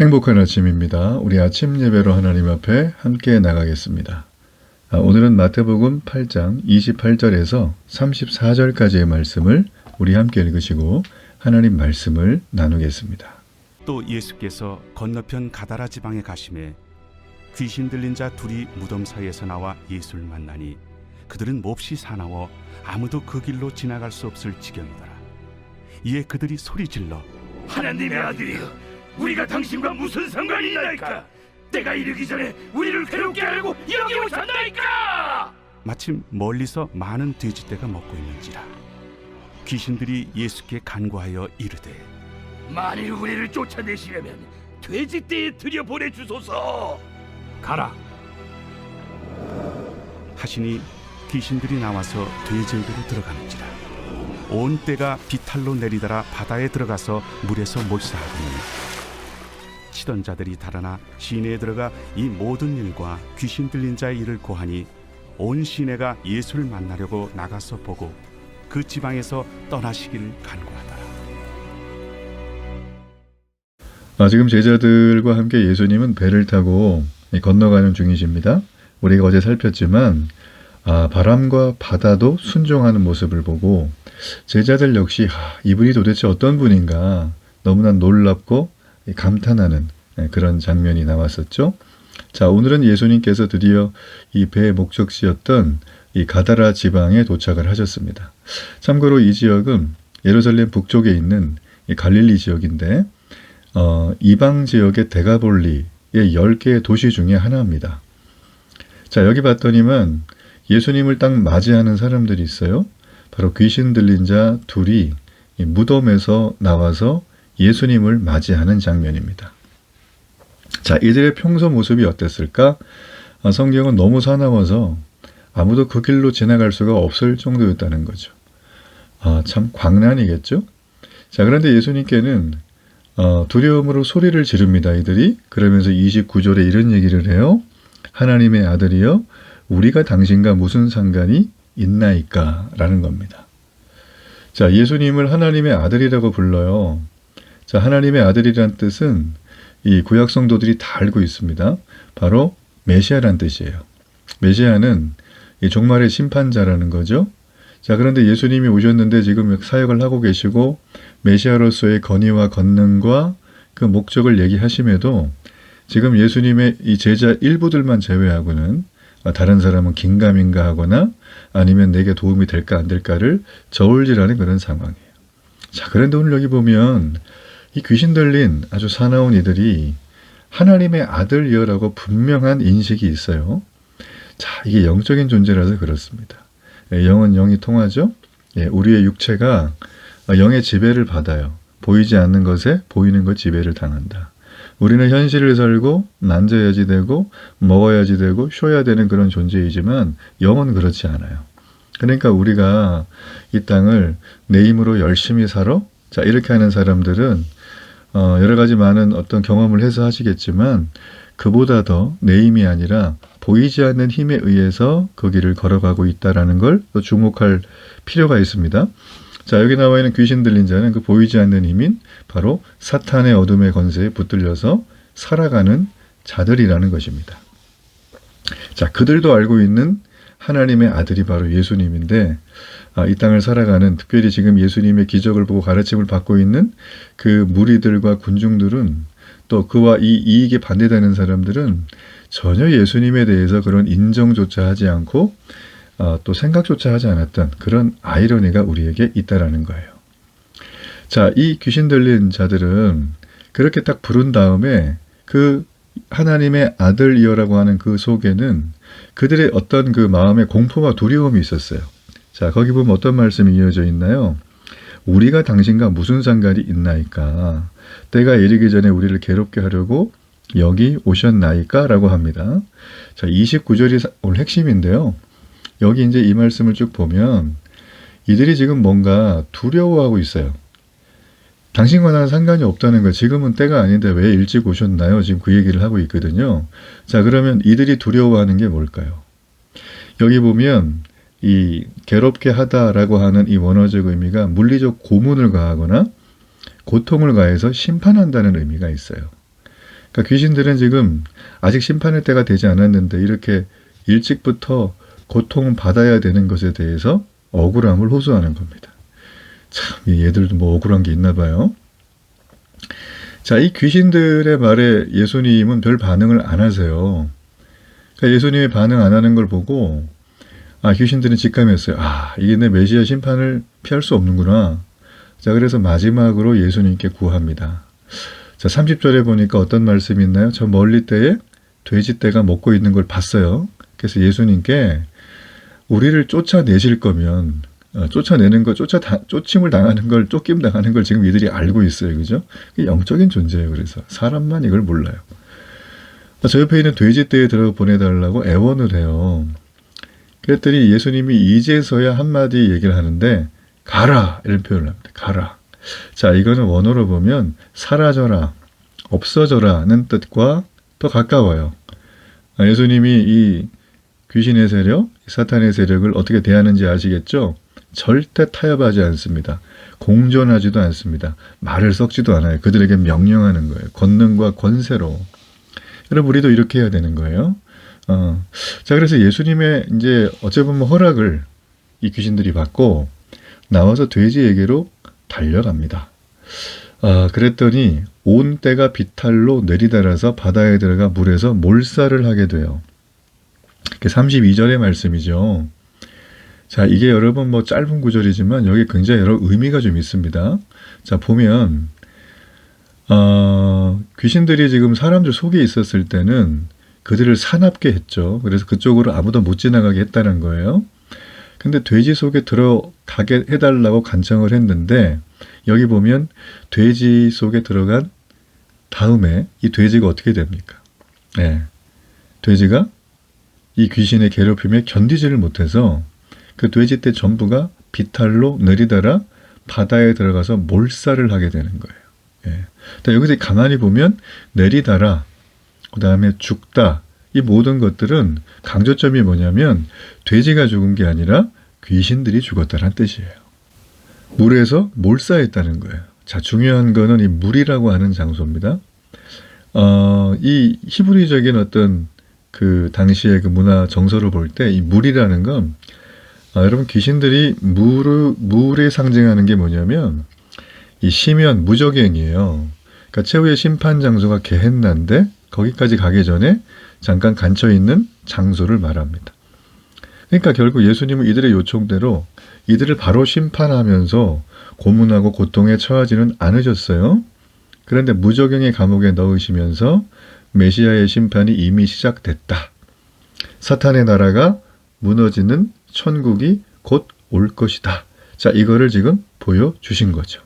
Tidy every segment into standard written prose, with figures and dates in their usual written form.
행복한 아침입니다. 우리 아침 예배로 하나님 앞에 함께 나가겠습니다. 오늘은 마태복음 8장 28절에서 34절까지의 말씀을 우리 함께 읽으시고 하나님 말씀을 나누겠습니다. 또 예수께서 건너편 가다라 지방에 가심에 귀신 들린 자 둘이 무덤 사이에서 나와 예수를 만나니 그들은 몹시 사나워 아무도 그 길로 지나갈 수 없을 지경이더라. 이에 그들이 소리질러 하나님의 아들이여, 우리가 당신과 무슨 상관이 있나이까? 때가 이르기 전에 우리를 괴롭게 하려고 여기 오셨나이까? 마침 멀리서 많은 돼지떼가 먹고 있는지라. 귀신들이 예수께 간구하여 이르되 만일 우리를 쫓아내시려면 돼지떼에 들여보내주소서. 가라. 하시니 귀신들이 나와서 돼지에게로 들어가는지라. 온 떼가 비탈로 내리더라 바다에 들어가서 물에서 몰사하더니 치던 자들이 달아나 시내에 들어가 이 모든 일과 귀신 들린 자의 일을 고하니 온 시내가 예수를 만나려고 나가서 보고 그 지방에서 떠나시기를 간구하더라. 지금 제자들과 함께 예수님은 배를 타고 건너가는 중이십니다. 우리가 어제 살폈지만 바람과 바다도 순종하는 모습을 보고 제자들 역시 이분이 도대체 어떤 분인가 너무나 놀랍고 감탄하는 그런 장면이 나왔었죠. 자, 오늘은 예수님께서 드디어 이 배의 목적지였던 이 가다라 지방에 도착을 하셨습니다. 참고로 이 지역은 예루살렘 북쪽에 있는 이 갈릴리 지역인데 이방 지역의 데가볼리의 10개의 도시 중에 하나입니다. 자, 여기 봤더니만 예수님을 딱 맞이하는 사람들이 있어요. 바로 귀신 들린 자 둘이 이 무덤에서 나와서 예수님을 맞이하는 장면입니다. 자, 이들의 평소 모습이 어땠을까? 성경은 너무 사나워서 아무도 그 길로 지나갈 수가 없을 정도였다는 거죠. 참 광란이겠죠? 자, 그런데 예수님께는 두려움으로 소리를 지릅니다. 이들이. 그러면서 29절에 이런 얘기를 해요. 하나님의 아들이여, 우리가 당신과 무슨 상관이 있나이까? 라는 겁니다. 자, 예수님을 하나님의 아들이라고 불러요. 자, 하나님의 아들이란 뜻은 이 구약 성도들이 다 알고 있습니다. 바로 메시아란 뜻이에요. 메시아는 이 종말의 심판자라는 거죠. 자, 그런데 예수님이 오셨는데 지금 사역을 하고 계시고 메시아로서의 권위와 권능과 그 목적을 얘기하심에도 지금 예수님의 이 제자 일부들만 제외하고는 다른 사람은 긴가민가 하거나 아니면 내게 도움이 될까 안 될까를 저울질하는 그런 상황이에요. 자, 그런데 오늘 여기 보면 이 귀신 들린 아주 사나운 이들이 하나님의 아들이여라고 분명한 인식이 있어요. 자, 이게 영적인 존재라서 그렇습니다. 영은 영이 통하죠. 우리의 육체가 영의 지배를 받아요. 보이지 않는 것에 보이는 것 지배를 당한다. 우리는 현실을 살고 만져야지 되고 먹어야지 되고 쉬어야 되는 그런 존재이지만 영은 그렇지 않아요. 그러니까 우리가 이 땅을 내 힘으로 열심히 살아? 자, 이렇게 하는 사람들은 여러 가지 많은 어떤 경험을 해서 하시겠지만 그보다 더 내 힘이 아니라 보이지 않는 힘에 의해서 그 길을 걸어가고 있다는 걸 또 주목할 필요가 있습니다. 자, 여기 나와 있는 귀신 들린 자는 그 보이지 않는 힘인 바로 사탄의 어둠의 권세에 붙들려서 살아가는 자들이라는 것입니다. 자, 그들도 알고 있는 하나님의 아들이 바로 예수님인데 이 땅을 살아가는 특별히 지금 예수님의 기적을 보고 가르침을 받고 있는 그 무리들과 군중들은 또 그와 이 이익에 반대되는 사람들은 전혀 예수님에 대해서 그런 인정조차 하지 않고 또 생각조차 하지 않았던 그런 아이러니가 우리에게 있다라는 거예요. 자, 이 귀신 들린 자들은 그렇게 딱 부른 다음에 그 하나님의 아들이여라고 하는 그 속에는 그들의 어떤 그 마음의 공포와 두려움이 있었어요. 자, 거기 보면 어떤 말씀이 이어져 있나요? 우리가 당신과 무슨 상관이 있나이까? 때가 이르기 전에 우리를 괴롭게 하려고 여기 오셨나이까? 라고 합니다. 자, 29절이 오늘 핵심인데요. 여기 이제 이 말씀을 쭉 보면 이들이 지금 뭔가 두려워하고 있어요. 당신과 나는 상관이 없다는 거, 지금은 때가 아닌데 왜 일찍 오셨나요? 지금 그 얘기를 하고 있거든요. 자, 그러면 이들이 두려워하는 게 뭘까요? 여기 보면 이 괴롭게 하다라고 하는 이 원어적 의미가 물리적 고문을 가하거나 고통을 가해서 심판한다는 의미가 있어요. 그러니까 귀신들은 지금 아직 심판의 때가 되지 않았는데 이렇게 일찍부터 고통을 받아야 되는 것에 대해서 억울함을 호소하는 겁니다. 참, 얘들도 뭐 억울한 게 있나 봐요. 자, 이 귀신들의 말에 예수님은 별 반응을 안 하세요. 그러니까 예수님이 반응 안 하는 걸 보고 귀신들은 직감했어요. 이게 내 메시아 심판을 피할 수 없는구나. 자, 그래서 마지막으로 예수님께 구합니다. 자, 30절에 보니까 어떤 말씀이 있나요? 저 멀리 떼에 돼지떼가 먹고 있는 걸 봤어요. 그래서 예수님께 우리를 쫓아내실 거면 쫓아내는 거, 쫓임을 당하는 걸, 쫓김 당하는 걸 지금 이들이 알고 있어요. 그죠? 영적인 존재예요. 그래서 사람만 이걸 몰라요. 저 옆에 있는 돼지떼에 들어 보내달라고 애원을 해요. 그랬더니 예수님이 이제서야 한마디 얘기를 하는데 가라! 이런 표현을 합니다. 가라. 자, 이거는 원어로 보면 사라져라, 없어져라는 뜻과 더 가까워요. 예수님이 이 귀신의 세력, 사탄의 세력을 어떻게 대하는지 아시겠죠? 절대 타협하지 않습니다. 공존하지도 않습니다. 말을 섞지도 않아요. 그들에게 명령하는 거예요. 권능과 권세로. 여러분, 우리도 이렇게 해야 되는 거예요. 자, 그래서 예수님의 이제 어찌 보면 허락을 이 귀신들이 받고 나와서 돼지에게로 달려갑니다. 그랬더니 온 떼가 비탈로 내리달아서 바다에 들어가 물에서 몰살을 하게 돼요. 32절의 말씀이죠. 자, 이게 여러분 뭐 짧은 구절이지만 여기 굉장히 여러 의미가 좀 있습니다. 자, 보면 귀신들이 지금 사람들 속에 있었을 때는 그들을 사납게 했죠. 그래서 그쪽으로 아무도 못 지나가게 했다는 거예요. 근데 돼지 속에 들어가게 해달라고 간청을 했는데 여기 보면 돼지 속에 들어간 다음에 이 돼지가 어떻게 됩니까? 돼지가 이 귀신의 괴롭힘에 견디지를 못해서 그 돼지떼 전부가 비탈로 내리달아 바다에 들어가서 몰살을 하게 되는 거예요. 여기서 가만히 보면 내리달아, 그 다음에 죽다, 이 모든 것들은 강조점이 뭐냐면 돼지가 죽은 게 아니라 귀신들이 죽었다는 뜻이에요. 물에서 몰사했다는 거예요. 자, 중요한 거는 이 물이라고 하는 장소입니다. 이 히브리적인 어떤 그 당시의 그 문화 정서를 볼 때 이 물이라는 건 여러분 귀신들이 물에 상징하는 게 뭐냐면 이 시면 무저갱이에요. 그러니까 최후의 심판 장소가 게헨나인데 거기까지 가기 전에 잠깐 갇혀 있는 장소를 말합니다. 그러니까 결국 예수님은 이들의 요청대로 이들을 바로 심판하면서 고문하고 고통에 처하지는 않으셨어요. 그런데 무저갱의 감옥에 넣으시면서 메시아의 심판이 이미 시작됐다. 사탄의 나라가 무너지는 천국이 곧 올 것이다. 자, 이거를 지금 보여주신 거죠.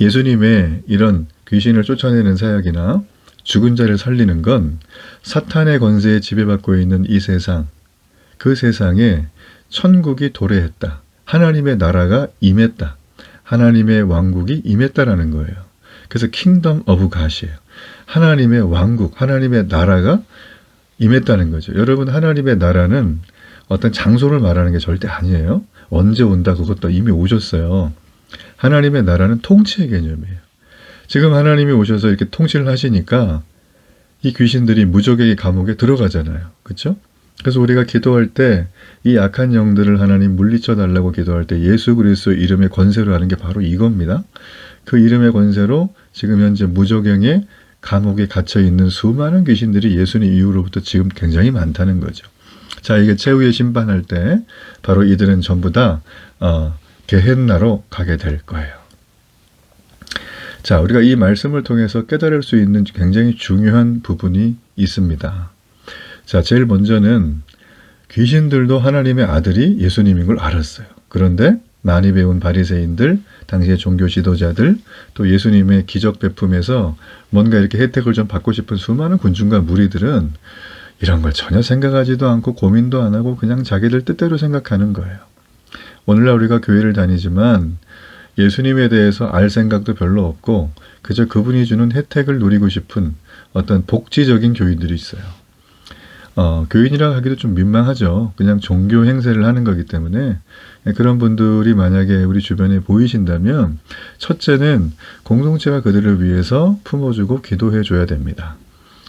예수님의 이런 귀신을 쫓아내는 사역이나 죽은 자를 살리는 건 사탄의 권세에 지배받고 있는 이 세상, 그 세상에 천국이 도래했다. 하나님의 나라가 임했다. 하나님의 왕국이 임했다라는 거예요. 그래서 킹덤 오브 갓이에요. 하나님의 왕국, 하나님의 나라가 임했다는 거죠. 여러분, 하나님의 나라는 어떤 장소를 말하는 게 절대 아니에요. 언제 온다, 그것도 이미 오셨어요. 하나님의 나라는 통치의 개념이에요. 지금 하나님이 오셔서 이렇게 통치를 하시니까 이 귀신들이 무적의 감옥에 들어가잖아요. 그렇죠? 그래서 우리가 기도할 때 이 악한 영들을 하나님 물리쳐 달라고 기도할 때 예수 그리스도의 이름의 권세로 하는 게 바로 이겁니다. 그 이름의 권세로 지금 현재 무적영의 감옥에 갇혀 있는 수많은 귀신들이 예수님 이후로부터 지금 굉장히 많다는 거죠. 자, 이게 최후의 심판할 때 바로 이들은 전부 다 게헨나로 가게 될 거예요. 자, 우리가 이 말씀을 통해서 깨달을 수 있는 굉장히 중요한 부분이 있습니다. 자, 제일 먼저는 귀신들도 하나님의 아들이 예수님인 걸 알았어요. 그런데 많이 배운 바리새인들, 당시의 종교 지도자들, 또 예수님의 기적 베품에서 뭔가 이렇게 혜택을 좀 받고 싶은 수많은 군중과 무리들은 이런 걸 전혀 생각하지도 않고 고민도 안 하고 그냥 자기들 뜻대로 생각하는 거예요. 오늘날 우리가 교회를 다니지만 예수님에 대해서 알 생각도 별로 없고 그저 그분이 주는 혜택을 누리고 싶은 어떤 복지적인 교인들이 있어요. 교인이라 하기도 좀 민망하죠. 그냥 종교 행세를 하는 거기 때문에 그런 분들이 만약에 우리 주변에 보이신다면 첫째는 공동체가 그들을 위해서 품어주고 기도해 줘야 됩니다.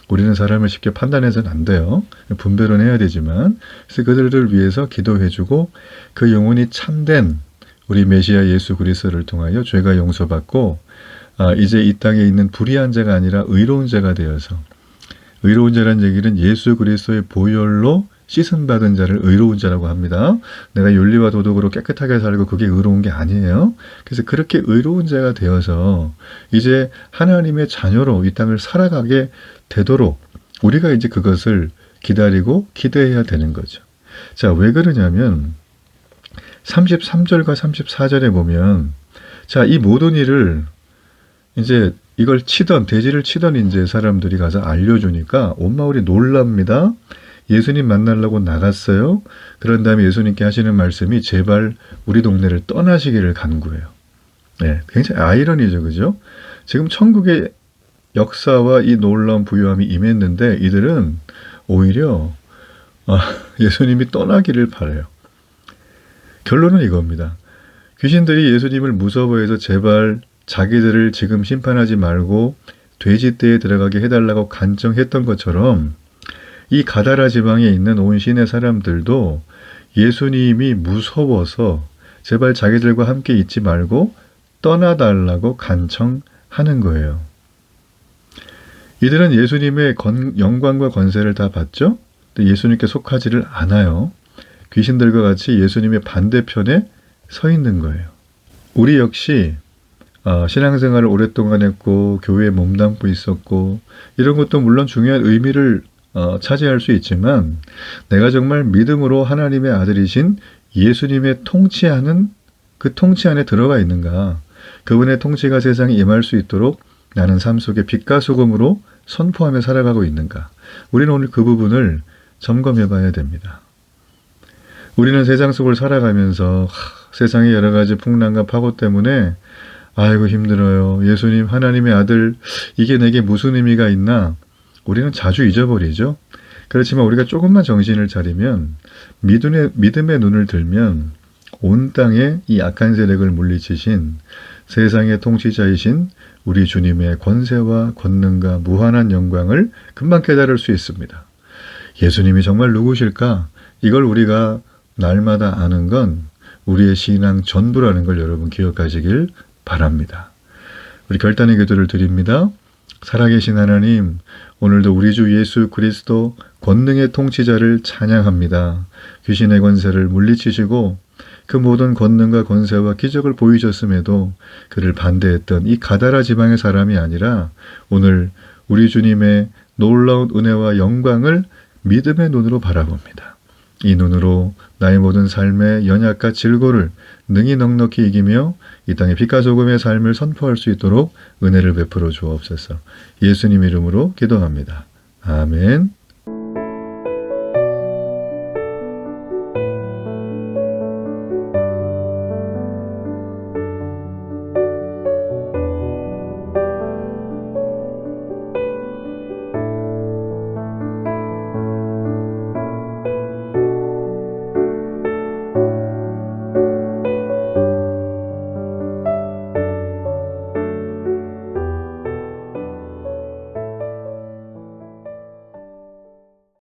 우리는 사람을 쉽게 판단해서는 안 돼요. 분별은 해야 되지만 그래서 그들을 위해서 기도해 주고 그 영혼이 참된 우리 메시아 예수 그리스도를 통하여 죄가 용서받고 이제 이 땅에 있는 불의한 자가 아니라 의로운 자가 되어서 의로운 자라는 얘기는 예수 그리스도의 보혈로 씻음받은 자를 의로운 자라고 합니다. 내가 윤리와 도덕으로 깨끗하게 살고 그게 의로운 게 아니에요. 그래서 그렇게 의로운 자가 되어서 이제 하나님의 자녀로 이 땅을 살아가게 되도록 우리가 이제 그것을 기다리고 기대해야 되는 거죠. 자, 왜 그러냐면 33절과 34절에 보면 자, 이 모든 일을 이제 이걸 돼지를 치던 이제 사람들이 가서 알려주니까 온 마을이 놀랍니다. 예수님 만나려고 나갔어요. 그런 다음에 예수님께 하시는 말씀이 제발 우리 동네를 떠나시기를 간구해요. 네, 굉장히 아이러니죠, 그죠? 지금 천국의 역사와 이 놀라운 부유함이 임했는데 이들은 오히려 예수님이 떠나기를 바라요. 결론은 이겁니다. 귀신들이 예수님을 무서워해서 제발 자기들을 지금 심판하지 말고 돼지떼에 들어가게 해달라고 간청했던 것처럼 이 가다라 지방에 있는 온 시내 사람들도 예수님이 무서워서 제발 자기들과 함께 있지 말고 떠나달라고 간청하는 거예요. 이들은 예수님의 영광과 권세를 다 받죠? 근데 예수님께 속하지를 않아요. 귀신들과 같이 예수님의 반대편에 서 있는 거예요. 우리 역시 신앙생활을 오랫동안 했고 교회에 몸담고 있었고 이런 것도 물론 중요한 의미를 차지할 수 있지만 내가 정말 믿음으로 하나님의 아들이신 예수님의 통치하는 그 통치 안에 들어가 있는가, 그분의 통치가 세상에 임할 수 있도록 나는 삶 속에 빛과 소금으로 선포하며 살아가고 있는가, 우리는 오늘 그 부분을 점검해 봐야 됩니다. 우리는 세상 속을 살아가면서 세상의 여러 가지 풍랑과 파고 때문에 아이고 힘들어요. 예수님 하나님의 아들 이게 내게 무슨 의미가 있나 우리는 자주 잊어버리죠. 그렇지만 우리가 조금만 정신을 차리면 믿음의 눈을 들면 온 땅에 이 악한 세력을 물리치신 세상의 통치자이신 우리 주님의 권세와 권능과 무한한 영광을 금방 깨달을 수 있습니다. 예수님이 정말 누구실까? 이걸 우리가 날마다 아는 건 우리의 신앙 전부라는 걸 여러분 기억하시길 바랍니다. 우리 결단의 기도를 드립니다. 살아계신 하나님, 오늘도 우리 주 예수 그리스도 권능의 통치자를 찬양합니다. 귀신의 권세를 물리치시고 그 모든 권능과 권세와 기적을 보이셨음에도 그를 반대했던 이 가다라 지방의 사람이 아니라 오늘 우리 주님의 놀라운 은혜와 영광을 믿음의 눈으로 바라봅니다. 이 눈으로 나의 모든 삶의 연약과 질고를 능히 넉넉히 이기며 이 땅의 빛과 소금의 삶을 선포할 수 있도록 은혜를 베풀어 주옵소서. 예수님 이름으로 기도합니다. 아멘.